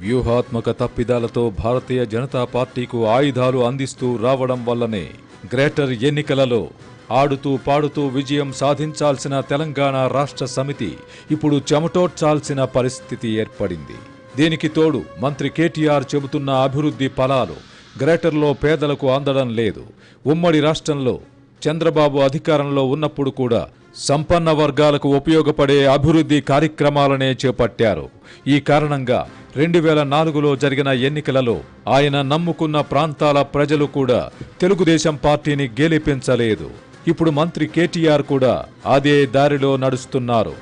వ్యూహాత్మక తప్పిదాలతో భారతీయ జనతా పార్టీకు ఆయుధాలు అందిస్తూ రావడం వల్లనే గ్రేటర్ ఎన్నికలలో ఆడుతూ పాడుతూ విజయం సాధించాల్సిన తెలంగాణ రాష్ట్ర సమితి ఇప్పుడు చెమటోడ్చాల్సిన పరిస్థితి ఏర్పడింది. దీనికి తోడు మంత్రి కేటీఆర్ చెబుతున్న అభివృద్ధి ఫలాలు గ్రేటర్లో పేదలకు అందడం లేదు. ఉమ్మడి రాష్ట్రంలో చంద్రబాబు అధికారంలో ఉన్నప్పుడు కూడా సంపన్న వర్గాలకు ఉపయోగపడే అభివృద్ధి కార్యక్రమాలనే చేపట్టారు. ఈ కారణంగా 2004లో జరిగిన ఎన్నికలలో ఆయన నమ్ముకున్న ప్రాంతాల ప్రజలు కూడా తెలుగుదేశం పార్టీని గెలిపించలేదు. ఇప్పుడు మంత్రి కేటీఆర్ కూడా అదే దారిలో నడుస్తున్నారు.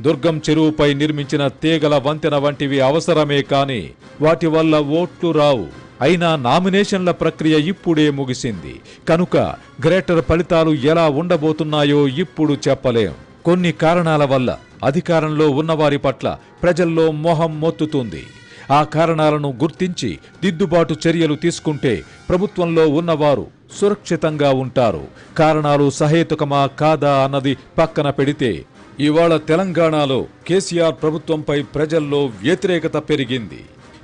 దుర్గం చెరువుపై నిర్మించిన తీగల వంతెన వంటివి అవసరమే కానీ వాటి వల్ల ఓట్లు రావు. అయినా నామినేషన్ల ప్రక్రియ ఇప్పుడే ముగిసింది కనుక గ్రేటర్ ఫలితాలు ఎలా ఉండబోతున్నాయో ఇప్పుడు చెప్పలేం. కొన్ని కారణాల వల్ల అధికారంలో ఉన్నవారి పట్ల ప్రజల్లో మొహం మొత్తుతుంది. ఆ కారణాలను గుర్తించి దిద్దుబాటు చర్యలు తీసుకుంటే ప్రభుత్వంలో ఉన్నవారు సురక్షితంగా ఉంటారు. కారణాలు సహేతుకమా కాదా అన్నది పక్కన పెడితే ఇవాళ తెలంగాణలో కేసీఆర్ ప్రభుత్వంపై ప్రజల్లో వ్యతిరేకత పెరిగింది.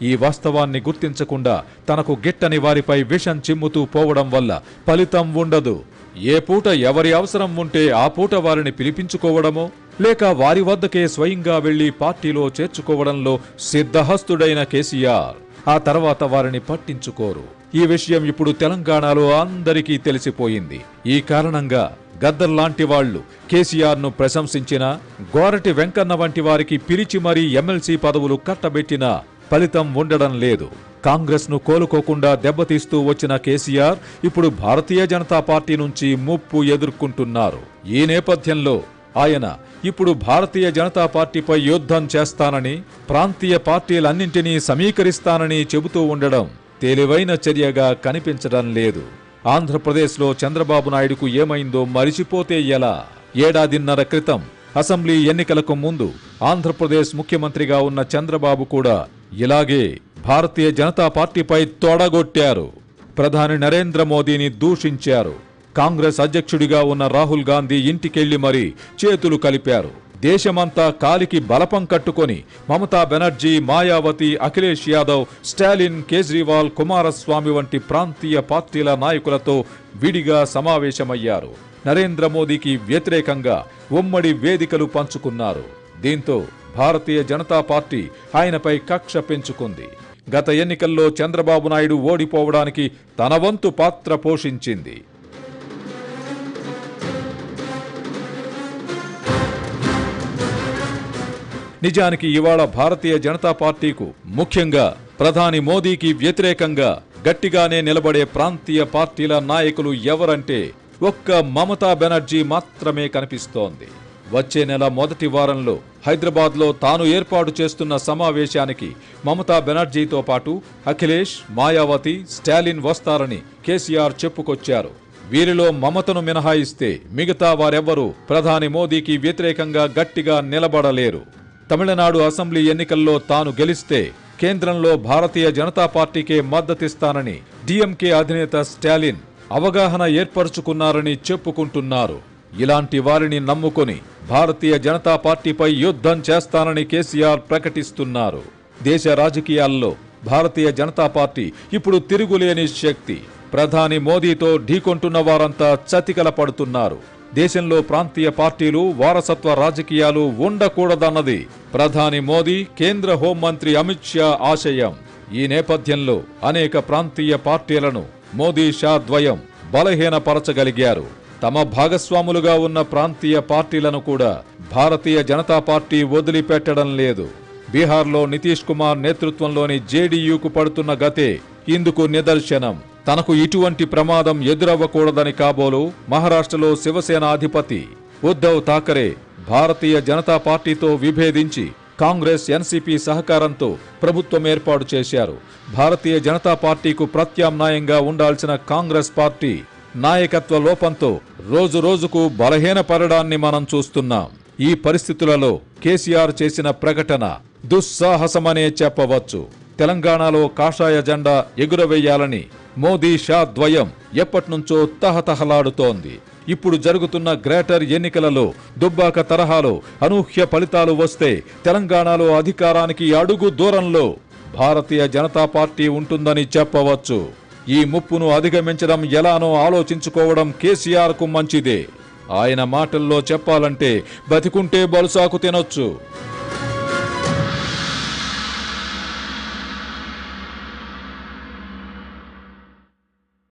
ఈ వాస్తవాన్ని గుర్తించకుండా తనకు గిట్టని వారిపై విషం చిమ్ముతూ పోవడం వల్ల ఫలితం ఉండదు. ఏ పూట ఎవరి అవసరం ఉంటే ఆ పూట వారిని పిలిపించుకోవడమో లేక వారి వద్దకే స్వయంగా వెళ్లి పార్టీలో చేర్చుకోవడంలో సిద్ధహస్తుడైన కేసీఆర్ ఆ తర్వాత వారిని పట్టించుకోరు. ఈ విషయం ఇప్పుడు తెలంగాణలో అందరికీ తెలిసిపోయింది. ఈ కారణంగా గద్దర్లాంటి వాళ్లు కేసీఆర్ను ప్రశంసించినా, గోరటి వెంకన్న వంటి వారికి పిలిచి మరీ ఎమ్మెల్సీ పదవులు కట్టబెట్టినా ఫలితం ఉండడం లేదు. కాంగ్రెస్ను కోలుకోకుండా దెబ్బతీస్తూ వచ్చిన కేసీఆర్ ఇప్పుడు భారతీయ జనతా పార్టీ నుంచి ముప్పు ఎదుర్కొంటున్నారు. ఈ నేపథ్యంలో ఆయన ఇప్పుడు భారతీయ జనతా పార్టీపై యుద్ధం చేస్తానని, ప్రాంతీయ పార్టీలన్నింటినీ సమీకరిస్తానని చెబుతూ ఉండడం తెలివైన చర్యగా కనిపించడం లేదు. ఆంధ్రప్రదేశ్లో చంద్రబాబు నాయుడుకు ఏమైందో మరిచిపోతే ఎలా? ఏడాదిన్నర క్రితం అసెంబ్లీ ఎన్నికలకు ముందు ఆంధ్రప్రదేశ్ ముఖ్యమంత్రిగా ఉన్న చంద్రబాబు కూడా ఇలాగే భారతీయ జనతా పార్టీపై తొడగొట్టారు. ప్రధాని నరేంద్ర మోదీని దూషించారు. కాంగ్రెస్ అధ్యక్షుడిగా ఉన్న రాహుల్ గాంధీ ఇంటికెళ్లి మరీ చేతులు కలిపారు. దేశమంతా కాలికి బలపం కట్టుకొని మమతా బెనర్జీ, మాయావతి, అఖిలేష్ యాదవ్, స్టాలిన్, కేజ్రీవాల్, కుమారస్వామి వంటి ప్రాంతీయ పార్టీల నాయకులతో విడిగా సమావేశమయ్యారు. నరేంద్ర మోదీకి వ్యతిరేకంగా ఉమ్మడి వేదికలు పంచుకున్నారు. దీంతో భారతీయ జనతా పార్టీ ఆయనపై కక్ష పెంచుకుంది. గత ఎన్నికల్లో చంద్రబాబు నాయుడు ఓడిపోవడానికి తన వంతు పాత్ర పోషించింది. నిజానికి ఇవాళ భారతీయ జనతా పార్టీకు, ముఖ్యంగా ప్రధాని మోదీకి వ్యతిరేకంగా గట్టిగానే నిలబడే ప్రాంతీయ పార్టీల నాయకులు ఎవరంటే ఒక్క మమతా బెనర్జీ మాత్రమే కనిపిస్తోంది. వచ్చే నెల మొదటి వారంలో హైదరాబాద్లో తాను ఏర్పాటు చేస్తున్న సమావేశానికి మమతా బెనర్జీతో పాటు అఖిలేష్, మాయావతి, స్టాలిన్ వస్తారని కేసీఆర్ చెప్పుకొచ్చారు. వీరిలో మమతను మినహాయిస్తే మిగతా వారెవ్వరూ ప్రధాని మోదీకి వ్యతిరేకంగా గట్టిగా నిలబడలేరు. తమిళనాడు అసెంబ్లీ ఎన్నికల్లో తాను గెలిస్తే కేంద్రంలో భారతీయ జనతా పార్టీకే మద్దతిస్తానని డీఎంకే అధినేత స్టాలిన్ అవగాహన ఏర్పరచుకున్నారని చెప్పుకుంటున్నారు. ఇలాంటి వారిని నమ్ముకొని భారతీయ జనతా పార్టీపై యుద్ధం చేస్తానని కేసీఆర్ ప్రకటిస్తున్నారు. దేశ రాజకీయాల్లో భారతీయ జనతా పార్టీ ఇప్పుడు తిరుగులేని శక్తి. ప్రధాని మోదీతో ఢీకొంటున్న వారంతా చతికిల పడుతున్నారు. దేశంలో ప్రాంతీయ పార్టీలు, వారసత్వ రాజకీయాలు ఉండకూడదన్నది ప్రధాని మోదీ, కేంద్ర హోంమంత్రి అమిత్ షా ఆశయం. ఈ నేపథ్యంలో అనేక ప్రాంతీయ పార్టీలను మోదీ, షా ద్వయం బలహీనపరచగలిగారు. తమ భాగస్వాములుగా ఉన్న ప్రాంతీయ పార్టీలను కూడా భారతీయ జనతా పార్టీ వదిలిపెట్టడం లేదు. బీహార్లో నితీష్ కుమార్ నేతృత్వంలోని జేడీయూకు పడుతున్న గతే ఇందుకు నిదర్శనం. తనకు ఇటువంటి ప్రమాదం ఎదురవ్వకూడదని కాబోలు మహారాష్ట్రలో శివసేన అధిపతి ఉద్ధవ్ ఠాకరే భారతీయ జనతా పార్టీతో విభేదించి కాంగ్రెస్, ఎన్సీపీ సహకారంతో ప్రభుత్వం ఏర్పాటు చేశారు. భారతీయ జనతా పార్టీకు ప్రత్యామ్నాయంగా ఉండాల్సిన కాంగ్రెస్ పార్టీ నాయకత్వ లోపంతో రోజు రోజుకు బలహీనపడడాన్ని మనం చూస్తున్నాం. ఈ పరిస్థితులలో కేసీఆర్ చేసిన ప్రకటన దుస్సాహసమనే చెప్పవచ్చు. తెలంగాణలో కాషాయ జెండా ఎగురవేయాలని మోదీ, షా ద్వయం ఎప్పటినుంచో తహతహలాడుతోంది. ఇప్పుడు జరుగుతున్న గ్రేటర్ ఎన్నికలలో దుబ్బాక తరహాలో అనూహ్య ఫలితాలు వస్తే తెలంగాణలో అధికారానికి అడుగు దూరంలో భారతీయ జనతా పార్టీ ఉంటుందని చెప్పవచ్చు. ఈ ముప్పును అధిగమించడం ఎలానో ఆలోచించుకోవడం కేసీఆర్కు మంచిదే. ఆయన మాటల్లో చెప్పాలంటే బతికుంటే బలుసాకు తినొచ్చు.